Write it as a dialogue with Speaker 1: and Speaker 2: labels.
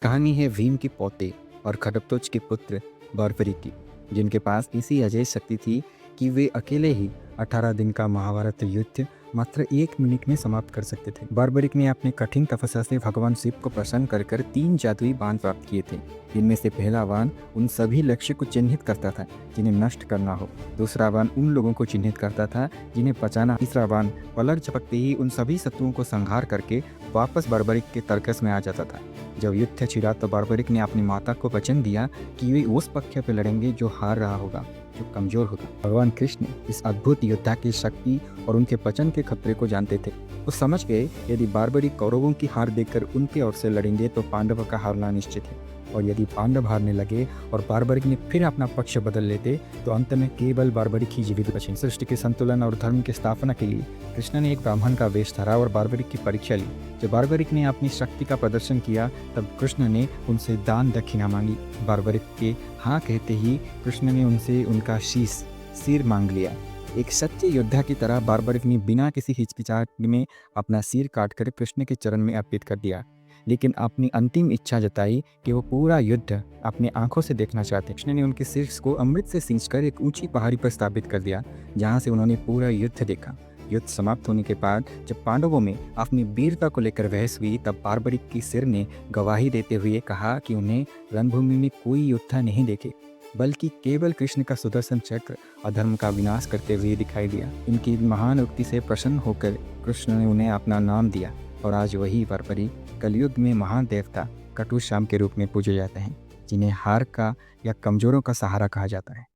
Speaker 1: कहानी है भीम के पोते और खडगतोच के पुत्र बर्बरी की, जिनके पास ऐसी अजय शक्ति थी कि वे अकेले ही 18 दिन का महाभारत युद्ध मात्र 1 मिनट में समाप्त कर सकते थे। बर्बरिक ने अपने कठिन तपस्या से भगवान शिव को प्रसन्न कर कर 3 जादुई बाण प्राप्त किए थे। इनमें से पहला बाण उन सभी लक्ष्य को चिन्हित करता था जिन्हें नष्ट करना हो। दूसरा बाण उन लोगों को चिन्हित करता था जिन्हें बचाना। तीसरा बाण पलक झपकते ही उन सभी शत्रुओं को संहार करके वापस बर्बरिक के तर्कस में आ जाता था। जब युद्ध छिड़ा तो बर्बरिक ने अपनी माता को वचन दिया कि वे उस पक्ष पे लड़ेंगे जो हार रहा होगा, जो कमजोर होगा। भगवान कृष्ण इस अद्भुत योद्धा की शक्ति और उनके वचन के खतरे को जानते थे। वो समझ गए यदि बर्बरिक कौरवों की हार देखकर उनकी ओर से लड़ेंगे तो पांडवों का हारना निश्चित है, और यदि पांडव हारने लगे और बर्बरिक ने फिर अपना पक्ष बदल लेते तो अंत में केवल बर्बरिक ही जीवित बचे। सृष्टि के संतुलन और धर्म की स्थापना के लिए कृष्ण ने एक ब्राह्मण का वेश धरा और बर्बरिक की परीक्षा ली। जब बर्बरिक ने अपनी शक्ति का प्रदर्शन किया तब कृष्ण ने उनसे दान दक्षिणा मांगी। बर्बरिक के हाँ कहते ही कृष्ण ने उनसे उनका सिर मांग लिया। एक सच्चे योद्धा की तरह बर्बरिक ने बिना किसी हिचकिचाहट में अपना सिर काटकर कृष्ण के चरण में अर्पित कर दिया, लेकिन अपनी अंतिम इच्छा जताई कि वो पूरा युद्ध अपनी आंखों से देखना चाहते। कृष्ण ने उनके सिर को अमृत से सींचकर एक ऊंची पहाड़ी पर स्थापित कर दिया, जहां से उन्होंने पूरा युद्ध देखा। युद्ध समाप्त होने के बाद जब पांडवों में अपनी वीरता को लेकर बहस हुई तब बर्बरिक की सिर ने गवाही देते हुए कहा कि उन्हें रणभूमि में कोई योद्धा नहीं देखे, बल्कि केवल कृष्ण का सुदर्शन चक्र अधर्म का विनाश करते हुए दिखाई दिया। इनकी महान उक्ति से प्रसन्न होकर कृष्ण ने उन्हें अपना नाम दिया और आज वही बर्बरी कलयुग में महान देवता कटु श्याम के रूप में पूजे जाते हैं, जिन्हें हार का या कमजोरों का सहारा कहा जाता है।